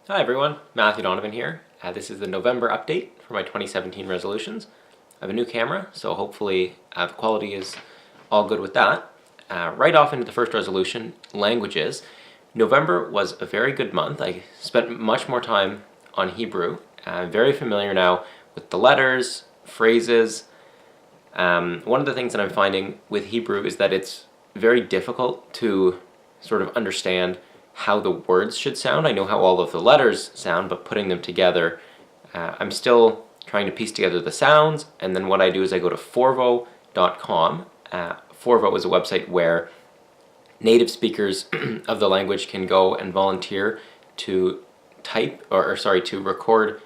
Hi everyone, Matthew Donovan here. This is the November update for my 2017 resolutions. I have a new camera, so hopefully the quality is all good with that. Right off into the first resolution, languages. November was a very good month. I spent much more time on Hebrew. I'm very familiar now with the letters, phrases. One of the things that I'm finding with Hebrew is that it's very difficult to sort of understand how the words should sound. I know how all of the letters sound, but putting them together, I'm still trying to piece together the sounds, and then what I do is I go to forvo.com. Forvo is a website where native speakers of the language can go and volunteer to to record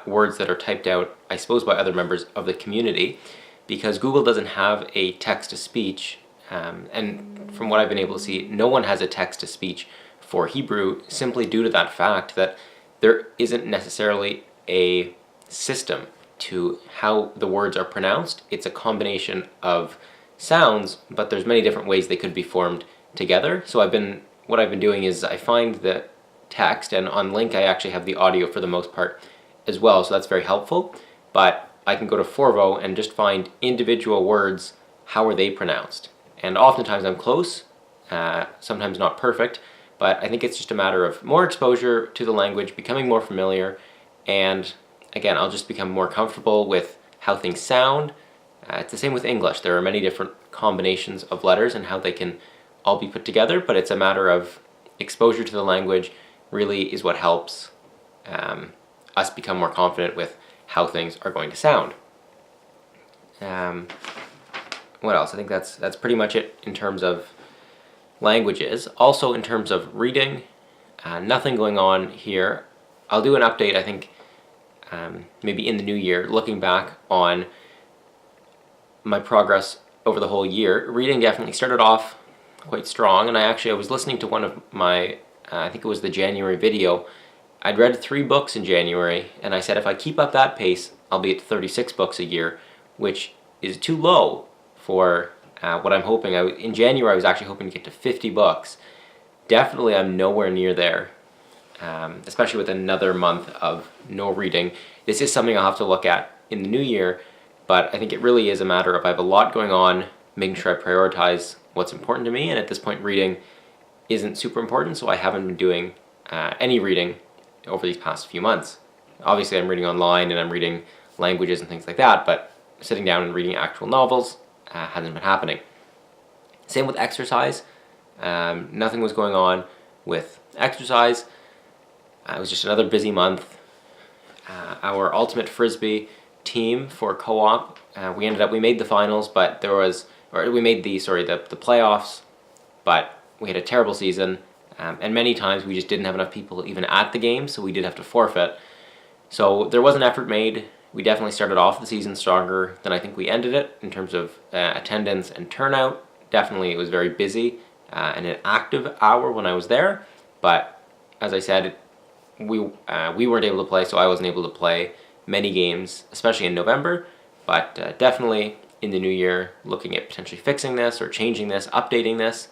words that are typed out, I suppose, by other members of the community, because Google doesn't have a text-to-speech, and from what I've been able to see, no one has a text-to-speech for Hebrew, simply due to that fact that there isn't necessarily a system to how the words are pronounced. It's a combination of sounds, but there's many different ways they could be formed together. So what I've been doing is I find the text, and on Link I actually have the audio for the most part as well, so that's very helpful. But I can go to Forvo and just find individual words, how are they pronounced? And oftentimes I'm close, sometimes not perfect, but I think it's just a matter of more exposure to the language, becoming more familiar, and again, I'll just become more comfortable with how things sound. It's the same with English. There are many different combinations of letters and how they can all be put together, but it's a matter of exposure to the language really is what helps us become more confident with how things are going to sound. What else? I think that's pretty much it in terms of languages. Also in terms of reading, nothing going on here. I'll do an update, I think, maybe in the new year, looking back on my progress over the whole year. Reading definitely started off quite strong, and I was listening to one of my, I think it was the January video. I'd read 3 books in January, and I said if I keep up that pace, I'll be at 36 books a year, which is too low for what I'm hoping. In January I was actually hoping to get to 50 books. Definitely I'm nowhere near there, especially with another month of no reading. This is something I'll have to look at in the new year, but I think it really is a matter of I have a lot going on, making sure I prioritize what's important to me, and at this point reading isn't super important, so I haven't been doing any reading over these past few months. Obviously I'm reading online and I'm reading languages and things like that, but sitting down and reading actual novels hasn't been happening. Same with exercise. Nothing was going on with exercise. It was just another busy month. Our ultimate frisbee team for co-op, we made the finals, but we made the playoffs, but we had a terrible season, and many times we just didn't have enough people even at the game, so we did have to forfeit. So there was an effort made. We definitely started off the season stronger than I think we ended it in terms of attendance and turnout. Definitely it was very busy and an active hour when I was there, but as I said, we weren't able to play, so I wasn't able to play many games, especially in November, but definitely in the new year looking at potentially fixing this or changing this, updating this.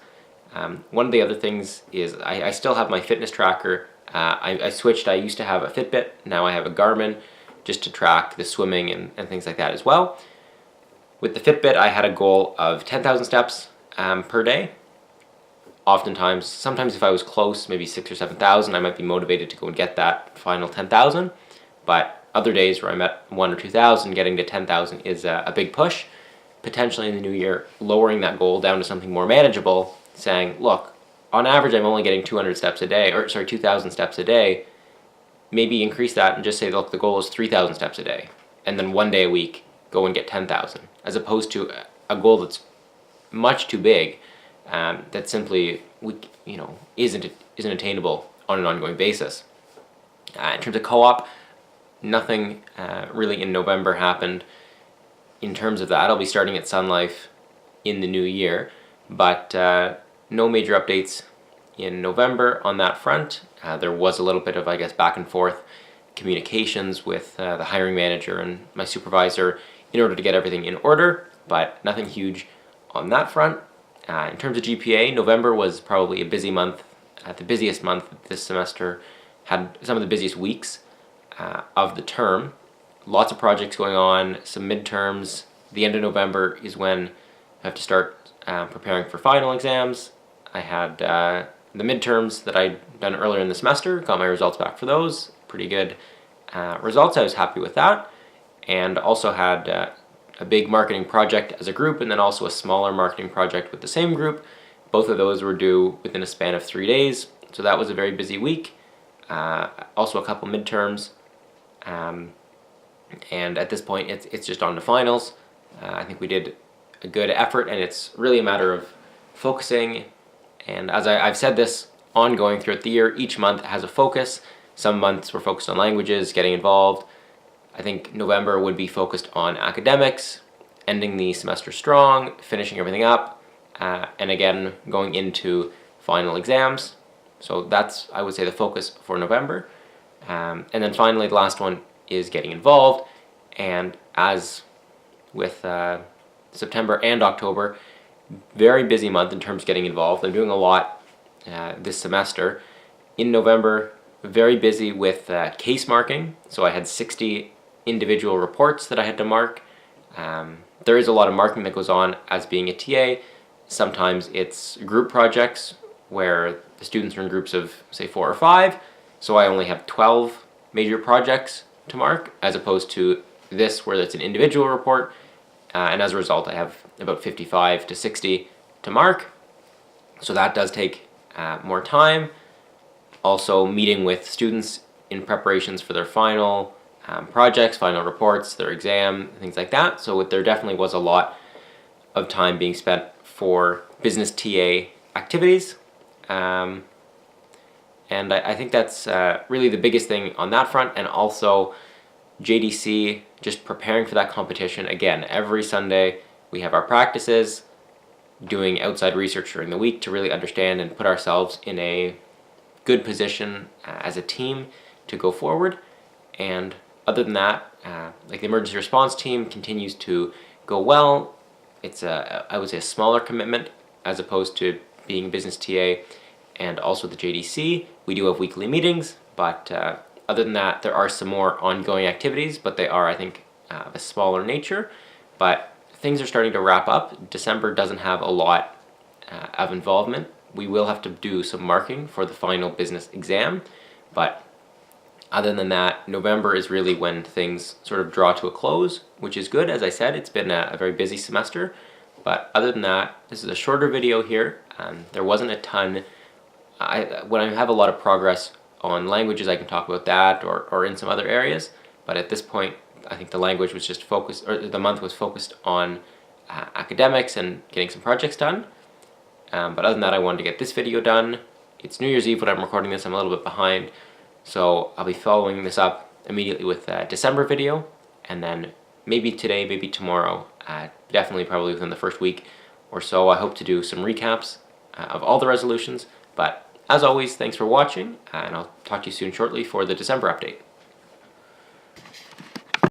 One of the other things is I still have my fitness tracker. I switched. I used to have a Fitbit, now I have a Garmin, just to track the swimming and things like that as well. With the Fitbit, I had a goal of 10,000 steps per day. Sometimes if I was close, maybe 6,000 or 7,000, I might be motivated to go and get that final 10,000. But other days where I'm at 1,000 or 2,000, getting to 10,000 is a big push. Potentially in the new year, lowering that goal down to something more manageable, saying, look, on average I'm only getting 2,000 steps a day. Maybe increase that and just say, look, the goal is 3,000 steps a day, and then one day a week go and get 10,000, as opposed to a goal that's much too big, that simply isn't attainable on an ongoing basis. In terms of co-op, nothing really in November happened in terms of that. I'll be starting at Sun Life in the new year, but no major updates in November on that front. There was a little bit of, I guess, back and forth communications with the hiring manager and my supervisor in order to get everything in order, but nothing huge on that front. In terms of GPA, November was probably a busy month, the busiest month this semester had some of the busiest weeks of the term. Lots of projects going on, some midterms. The end of November is when I have to start preparing for final exams. I had the midterms that I'd done earlier in the semester, got my results back for those. Pretty good results, I was happy with that. And also had a big marketing project as a group, and then also a smaller marketing project with the same group. Both of those were due within a span of 3 days, so that was a very busy week. Also a couple midterms, and at this point it's just on to finals. I think we did a good effort, and it's really a matter of focusing. And as I've said this ongoing throughout the year, each month has a focus. Some months we're focused on languages, getting involved. I think November would be focused on academics, ending the semester strong, finishing everything up, and again going into final exams. So that's, I would say, the focus for November. And then finally, the last one is getting involved. And as with September and October, very busy month in terms of getting involved. I'm doing a lot this semester. In November, very busy with case marking. So I had 60 individual reports that I had to mark. There is a lot of marking that goes on as being a TA. Sometimes it's group projects where the students are in groups of, say, 4 or 5. So I only have 12 major projects to mark, as opposed to this where it's an individual report. And as a result, I have about 55 to 60 to mark. So that does take more time. Also meeting with students in preparations for their final projects, final reports, their exam, things like that. So there definitely was a lot of time being spent for business TA activities. And I think that's really the biggest thing on that front. And also JDC, just preparing for that competition. Again, every Sunday we have our practices, doing outside research during the week to really understand and put ourselves in a good position as a team to go forward. And other than that, like the emergency response team continues to go well. It's I would say a smaller commitment as opposed to being business TA. And also the JDC, we do have weekly meetings, but other than that, there are some more ongoing activities, but they are, I think, of a smaller nature. But things are starting to wrap up. December doesn't have a lot of involvement. We will have to do some marking for the final business exam, but other than that, November is really when things sort of draw to a close, which is good. As I said, it's been a very busy semester, but other than that, this is a shorter video here. There wasn't a ton. When I have a lot of progress on languages, I can talk about that or in some other areas, but at this point, I think the language was just focused, or the month was focused on academics and getting some projects done. But other than that, I wanted to get this video done. It's New Year's Eve when I'm recording this. I'm a little bit behind, so I'll be following this up immediately with a December video, and then maybe today, maybe tomorrow, definitely probably within the first week or so, I hope to do some recaps of all the resolutions. But as always, thanks for watching, and I'll talk to you soon shortly for the December update.